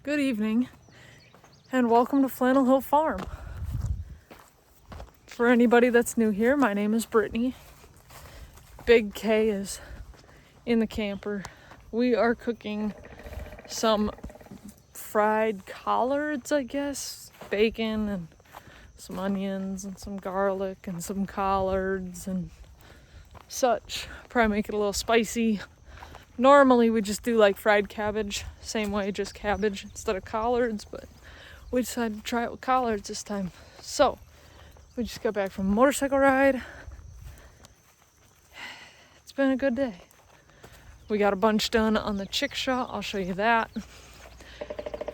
Good evening, and welcome to Flannel Hill Farm. For anybody that's new here, my name is Brittany. Big K is in the camper. We are cooking some fried collards, I guess. Bacon and some onions and some garlic and some collards and such. Probably make it a little spicy. Normally we just do like fried cabbage, same way, just cabbage instead of collards, but we decided to try it with collards this time. So, we just got back from a motorcycle ride. It's been a good day. We got a bunch done on the ChickShaw, I'll show you that.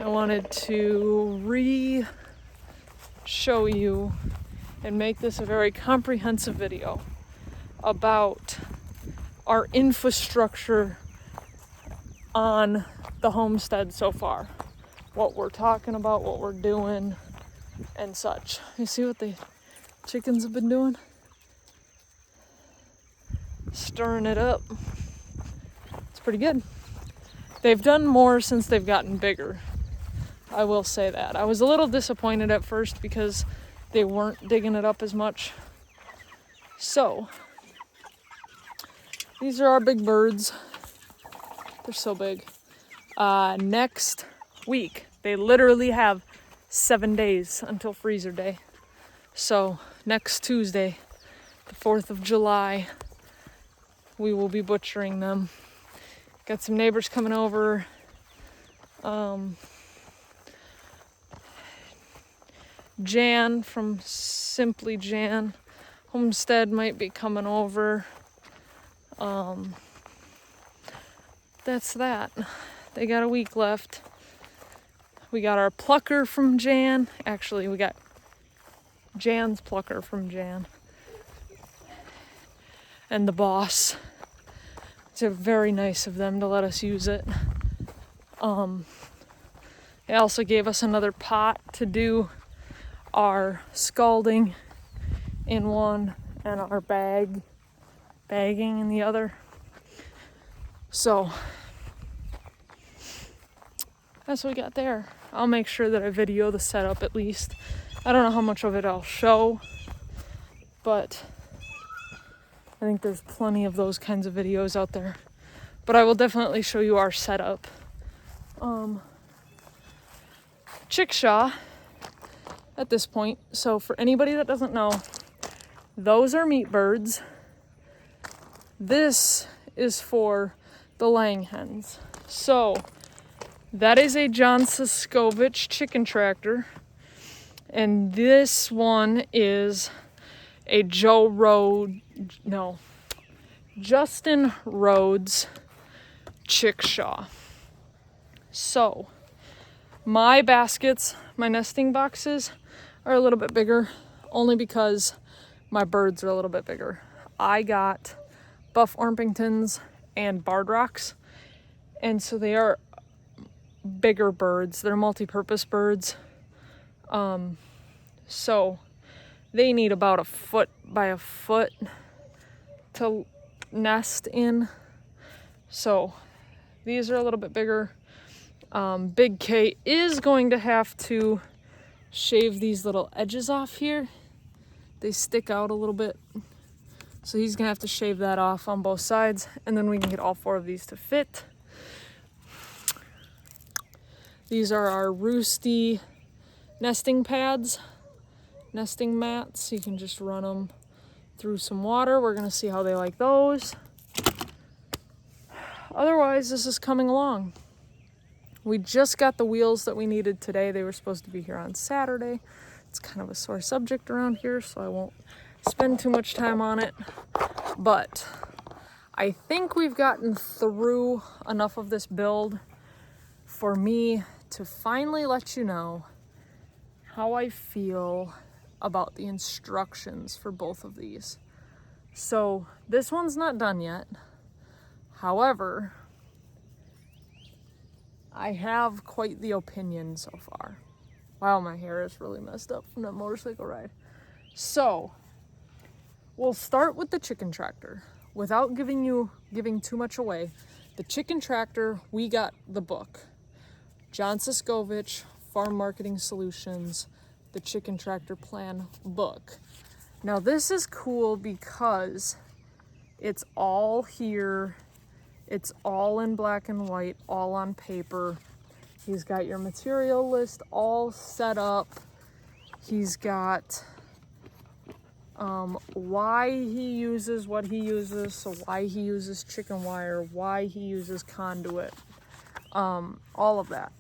I wanted to show you and make this a very comprehensive video about our infrastructure on the homestead so far. What we're talking about, what we're doing, and such. You see what the chickens have been doing? Stirring it up. It's pretty good. They've done more since they've gotten bigger. I will say that. I was a little disappointed at first because they weren't digging it up as much. So, these are our big birds. They're so big. Next week, they literally have 7 days until freezer day. So next Tuesday, the 4th of July, we will be butchering them. Got some neighbors coming over. Jan from Simply Jan Homestead might be coming over. That's that. They got a week left. We got our plucker from Jan. Actually, we got Jan's plucker from Jan. And the boss. It's very nice of them to let us use it. They also gave us another pot to do our scalding in one and our bagging in the other. So that's what we got there. I'll make sure that I video the setup at least. I don't know how much of it I'll show, but I think there's plenty of those kinds of videos out there. But I will definitely show you our setup. ChickShaw at this point. So for anybody that doesn't know, those are meat birds. This is for the laying hens. So that is a John Siskovich chicken tractor. And this one is a Justin Rhodes ChickShaw. So my baskets, my nesting boxes are a little bit bigger, only because my birds are a little bit bigger. I got Buff Orpingtons and Barred Rocks, and so they are bigger birds. They're multi-purpose birds. So they need about 1 foot by 1 foot to nest in. So these are a little bit bigger. Big K is going to have to shave these little edges off here. They stick out a little bit. So he's gonna have to shave that off on both sides, and then we can get all 4 of these to fit. These are our Roosty nesting pads, nesting mats. You can just run them through some water. We're gonna see how they like those. Otherwise, this is coming along. We just got the wheels that we needed today. They were supposed to be here on Saturday. It's kind of a sore subject around here, so I won't spend too much time on it. But I think we've gotten through enough of this build for me to finally let you know how I feel about the instructions for both of these. So this one's not done yet. However, I have quite the opinion so far. Wow, my hair is really messed up from that motorcycle ride. So we'll start with the chicken tractor. Without giving too much away, the chicken tractor, we got the book. John Siskovich, Farm Marketing Solutions, the Chicken Tractor Plan book. Now this is cool because it's all here. It's all in black and white, all on paper. He's got your material list all set up. He's got why he uses what he uses, so why he uses chicken wire, why he uses conduit, all of that.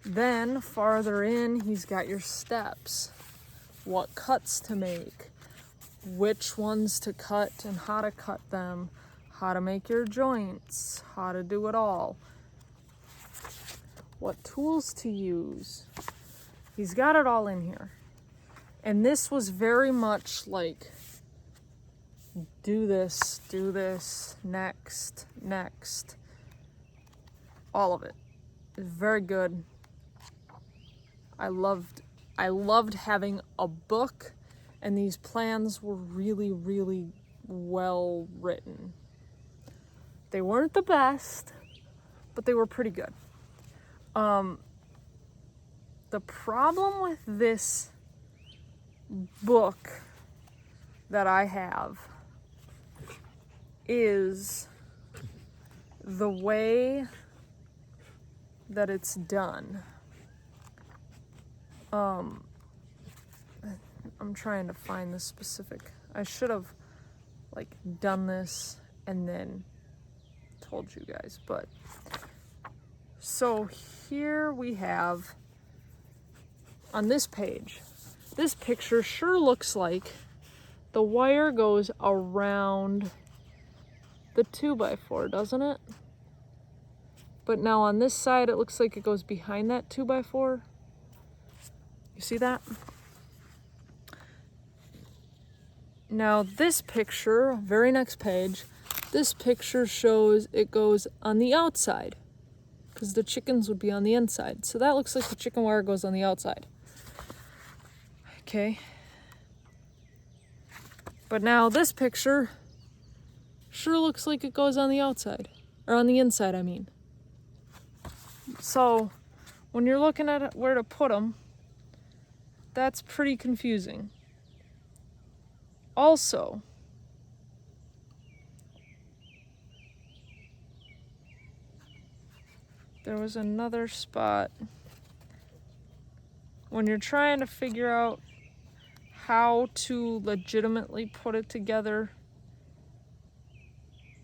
Then farther in, he's got your steps, what cuts to make, which ones to cut and how to cut them, how to make your joints, how to do it all, what tools to use. He's got it all in here. And this was very much like, do this, next, all of it. It's very good. I loved having a book, and these plans were really, really well written. They weren't the best, but they were pretty good. The problem with this book that I have is the way that it's done. I'm trying to find the specific. I should have done this and then told you guys, but so here we have on this page, this picture sure looks like the wire goes around the 2x4, doesn't it? But now on this side, it looks like it goes behind that 2x4. You see that? Now this picture, very next page, this picture shows it goes on the outside because the chickens would be on the inside. So that looks like the chicken wire goes on the outside. Okay. But now this picture sure looks like it goes on the outside, or on the inside, I mean. So when you're looking at where to put them, that's pretty confusing. Also, there was another spot when you're trying to figure out how to legitimately put it together,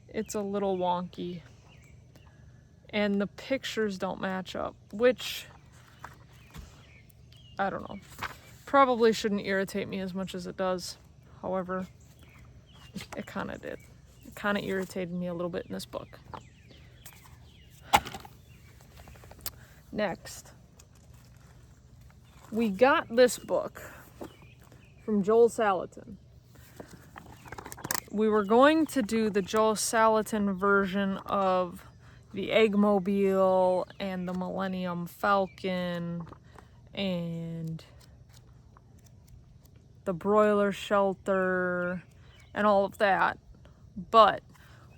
it's a little wonky. And the pictures don't match up, which, I don't know, probably shouldn't irritate me as much as it does. However, it kind of did. It kind of irritated me a little bit in this book. Next, we got this book from Joel Salatin. We were going to do the Joel Salatin version of the Eggmobile and the Millennium Falcon and the broiler shelter and all of that. But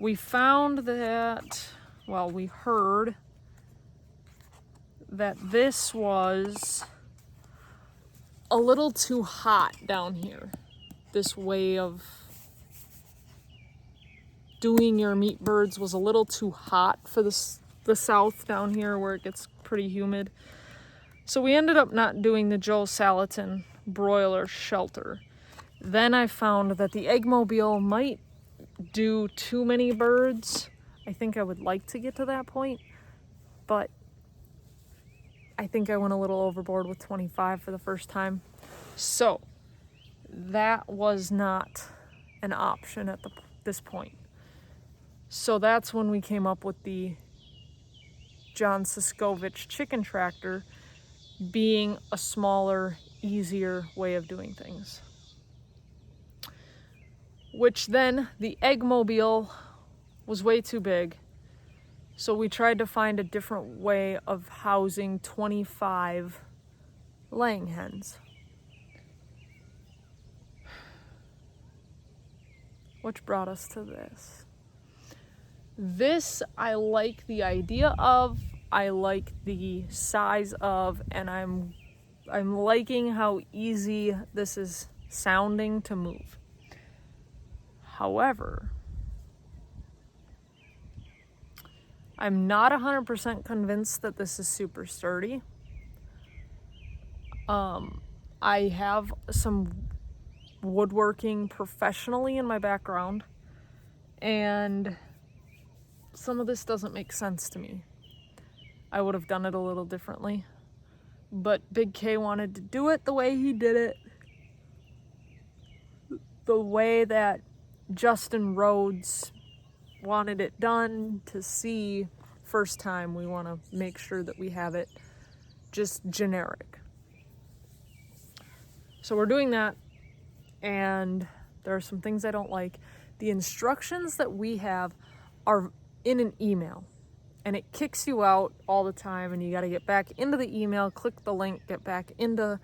we found that, well, we heard that this was a little too hot down here. This way of doing your meat birds was a little too hot for the south down here where it gets pretty humid. So we ended up not doing the Joel Salatin broiler shelter. Then I found that the Eggmobile might do too many birds. I think I would like to get to that point, but I think I went a little overboard with 25 for the first time. So that was not an option at this point. So that's when we came up with the John Siskovich chicken tractor being a smaller, easier way of doing things. Which then the Eggmobile was way too big. So we tried to find a different way of housing 25 laying hens. Which brought us to this. This I like the idea of. I like the size of, and I'm liking how easy this is sounding to move. However, I'm not 100% convinced that this is super sturdy. I have some woodworking professionally in my background, and some of this doesn't make sense to me. I would have done it a little differently, but Big K wanted to do it the way he did it, the way that Justin Rhodes wanted it done. To see first time, we want to make sure that we have it just generic. So we're doing that, and there are some things I don't like. The instructions that we have are in an email, and it kicks you out all the time, and you got to get back into the email, click the link, get back into,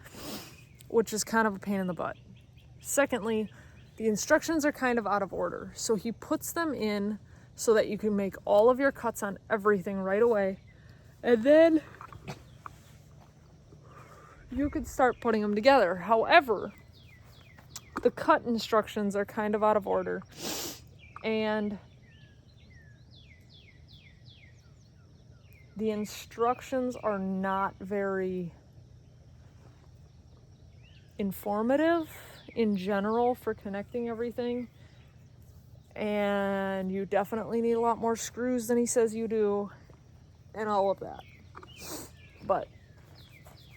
which is kind of a pain in the butt. Secondly, the instructions are kind of out of order. So he puts them in so that you can make all of your cuts on everything right away, and then you could start putting them together. However, the cut instructions are kind of out of order, and the instructions are not very informative in general for connecting everything, and you definitely need a lot more screws than he says you do, and all of that. But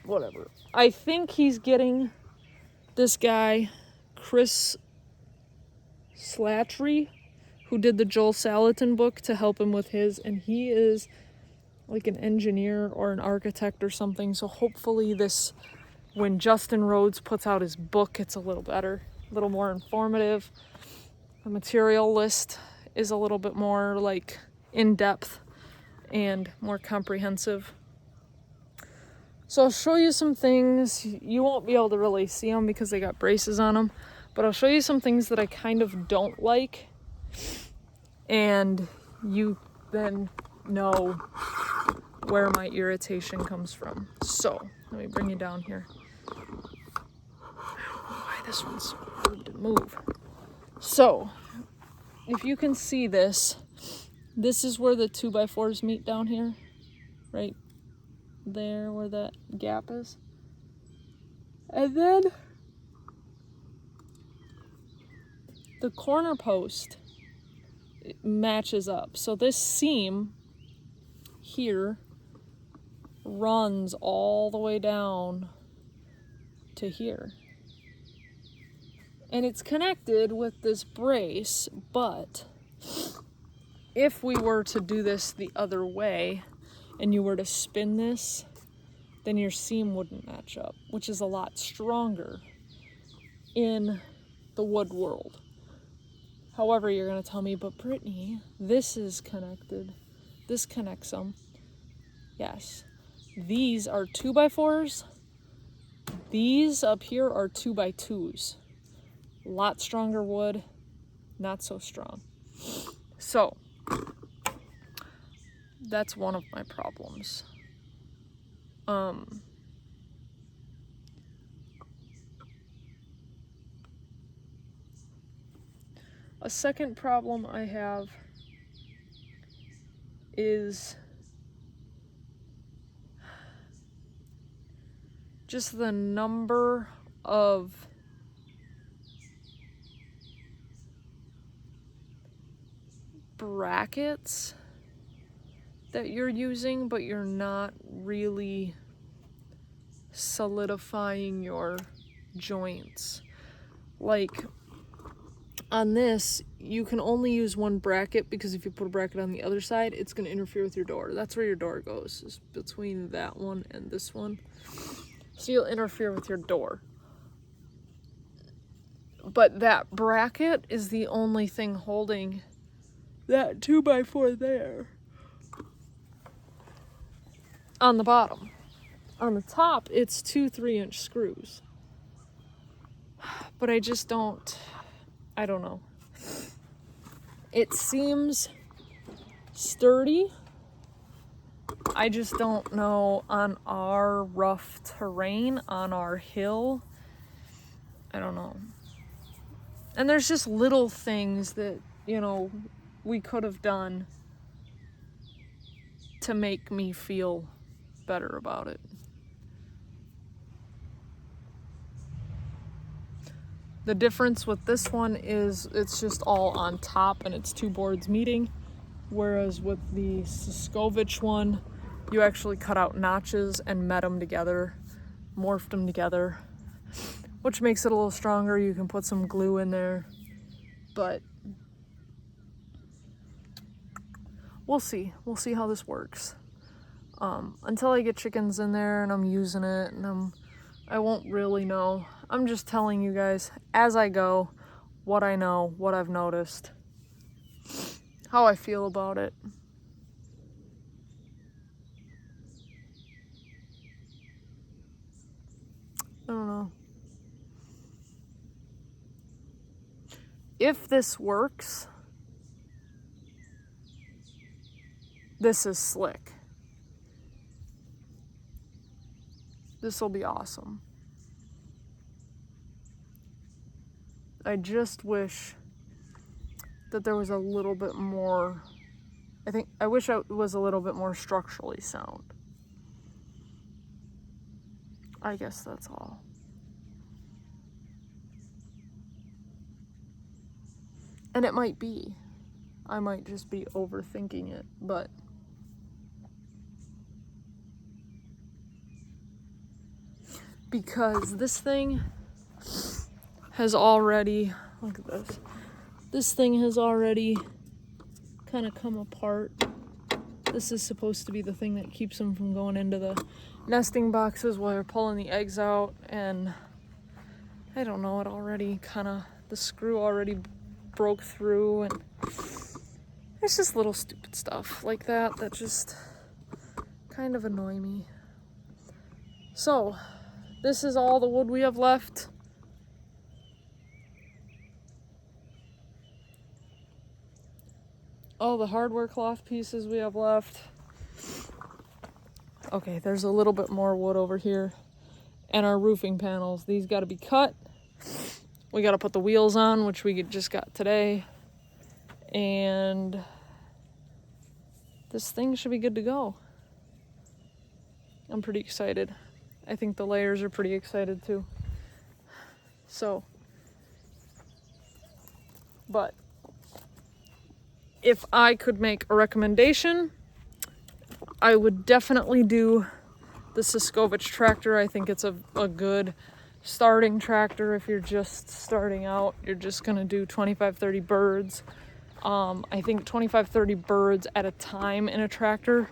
whatever. I think he's getting this guy, Chris Slattery, who did the Joel Salatin book, to help him with his, and he is like an engineer or an architect or something. So hopefully this, when Justin Rhodes puts out his book, it's a little better, a little more informative. The material list is a little bit more like in depth and more comprehensive. So I'll show you some things. You won't be able to really see them because they got braces on them, but I'll show you some things that I kind of don't like, and you then know where my irritation comes from. So let me bring you down here. I don't know why this one's so hard to move. So if you can see this, this is where the 2x4s meet down here, right there where that gap is. And then the corner post, it matches up. So this seam here runs all the way down to here. And it's connected with this brace, but if we were to do this the other way and you were to spin this, then your seam wouldn't match up, which is a lot stronger in the wood world. However, you're going to tell me, but Brittany, this is connected. This connects them. Yes. These are 2x4s. These up here are 2x2s. A lot stronger wood, not so strong. So, that's one of my problems. A second problem I have is just the number of brackets that you're using, but you're not really solidifying your joints. Like on this, you can only use one bracket, because if you put a bracket on the other side, it's going to interfere with your door. That's where your door goes, is between that one and this one. So you'll interfere with your door. But that bracket is the only thing holding that 2x4 there. On the bottom. On the top, it's 2 3-inch screws. But I just don't know. It seems sturdy, I just don't know on our rough terrain, on our hill. I don't know. And there's just little things that, you know, we could have done to make me feel better about it. The difference with this one is it's just all on top and it's two boards meeting. Whereas with the Siskovich one, you actually cut out notches and met them together, morphed them together, which makes it a little stronger. You can put some glue in there, but we'll see. We'll see how this works. Until I get chickens in there and I'm using it, and I won't really know. I'm just telling you guys as I go what I know, what I've noticed, how I feel about it. I don't know. If this works, this is slick. This will be awesome. I just wish that there was a little bit more, I wish it was a little bit more structurally sound. I guess that's all. And it might be. I might just be overthinking it, but because this thing has already, look at this. This thing has already kind of come apart. This is supposed to be the thing that keeps them from going into the nesting boxes while they're pulling the eggs out, and I don't know, it already kind of, the screw already broke through, and it's just little stupid stuff like that that just kind of annoy me. So, this is all the wood we have left. All the hardware cloth pieces we have left. Okay, there's a little bit more wood over here. And our roofing panels, these got to be cut. We got to put the wheels on, which we just got today. And this thing should be good to go. I'm pretty excited. I think the layers are pretty excited too. So, but if I could make a recommendation, I would definitely do the Siskovich tractor. I think it's a good starting tractor if you're just starting out. You're just gonna do 25-30 birds. I think 25-30 birds at a time in a tractor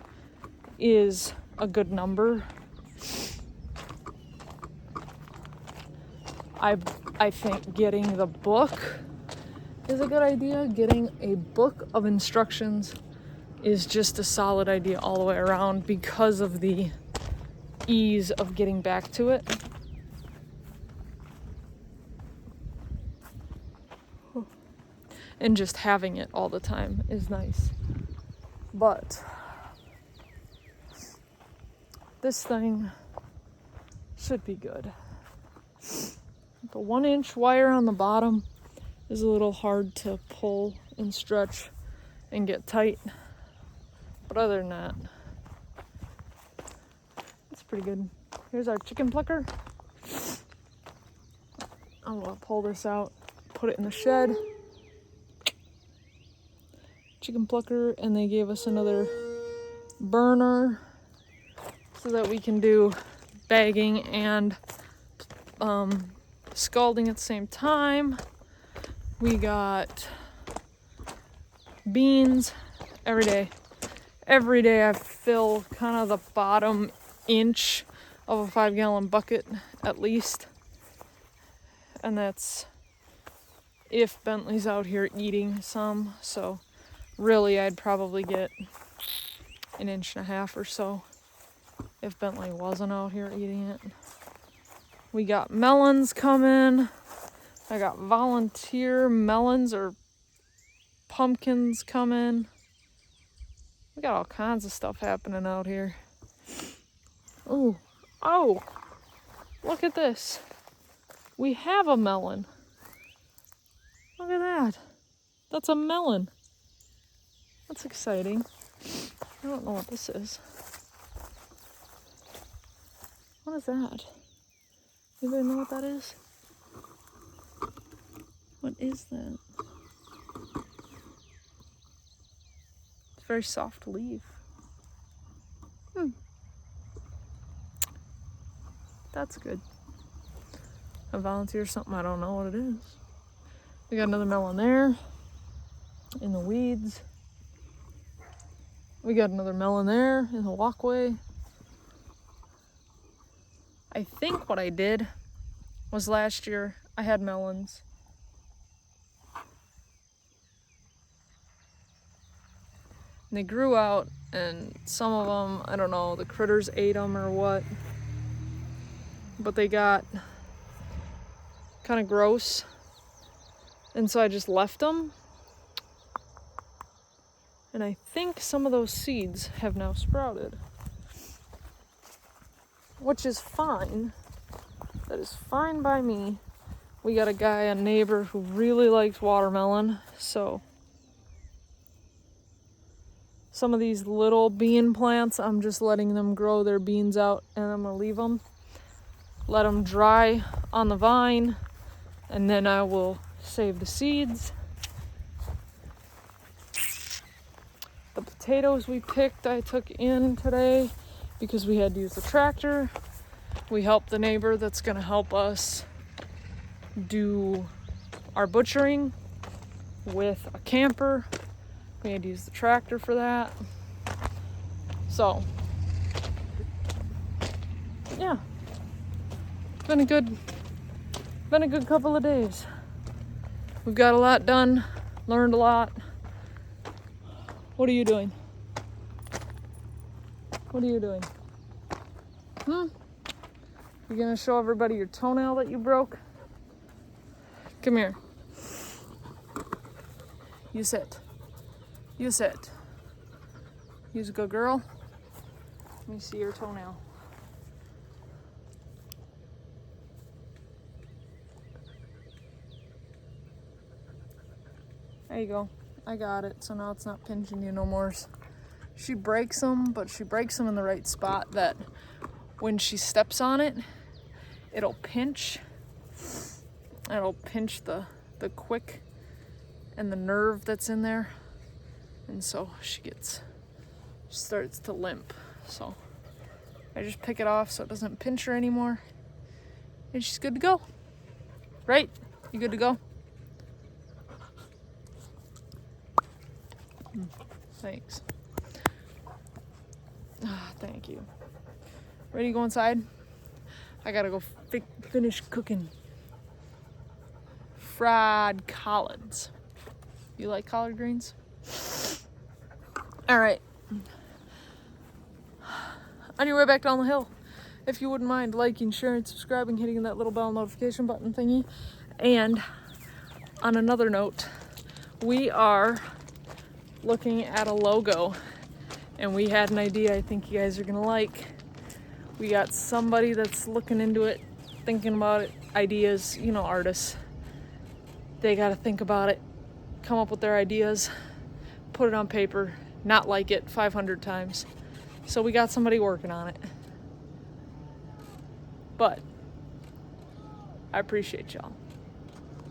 is a good number. I think getting the book is a good idea. Getting a book of instructions is just a solid idea all the way around because of the ease of getting back to it. And just having it all the time is nice. But this thing should be good. The 1-inch wire on the bottom is a little hard to pull and stretch and get tight. But other than that, it's pretty good. Here's our chicken plucker. I'm gonna pull this out, put it in the shed. Chicken plucker, and they gave us another burner so that we can do bagging and scalding at the same time. We got beans every day. Every day I fill kind of the bottom inch of a 5-gallon bucket at least. And that's if Bentley's out here eating some. So really I'd probably get 1.5 inches or so if Bentley wasn't out here eating it. We got melons coming. I got volunteer melons or pumpkins coming. We got all kinds of stuff happening out here. Ooh, oh, look at this. We have a melon. Look at that. That's a melon. That's exciting. I don't know what this is. What is that? Anybody know what that is? What is that? It's a very soft leaf. That's good. A volunteer something, I don't know what it is. We got another melon there in the weeds. We got another melon there in the walkway. I think what I did was last year I had melons. And they grew out, and some of them, I don't know, the critters ate them or what. But they got kind of gross. And so I just left them. And I think some of those seeds have now sprouted. Which is fine. That is fine by me. We got a neighbor who really likes watermelon. So some of these little bean plants, I'm just letting them grow their beans out, and I'm gonna leave them. Let them dry on the vine, and then I will save the seeds. The potatoes we picked, I took in today because we had to use the tractor. We helped the neighbor that's gonna help us do our butchering with a camper. We had to use the tractor for that. So, yeah. It's been a good couple of days. We've got a lot done, learned a lot. What are you doing? What are you doing? You gonna show everybody your toenail that you broke? Come here. You sit. You sit. You's a good girl. Let me see your toenail. There you go. I got it, so now it's not pinching you no more. She breaks them, but she breaks them in the right spot that when she steps on it, it'll pinch. It'll pinch the quick and the nerve that's in there. And so she starts to limp. So I just pick it off so it doesn't pinch her anymore. And she's good to go. Right? You good to go? Thanks. Thank you. Ready to go inside? I gotta go finish cooking fried collards. You like collard greens? All right. On your way back down the hill, if you wouldn't mind liking, sharing, subscribing, hitting that little bell notification button thingy. And on another note, we are looking at a logo, and we had an idea I think you guys are gonna like. We got somebody that's looking into it, thinking about it, ideas, you know, artists. They gotta think about it, come up with their ideas, put it on paper, not like it 500 times. So we got somebody working on it. But I appreciate y'all.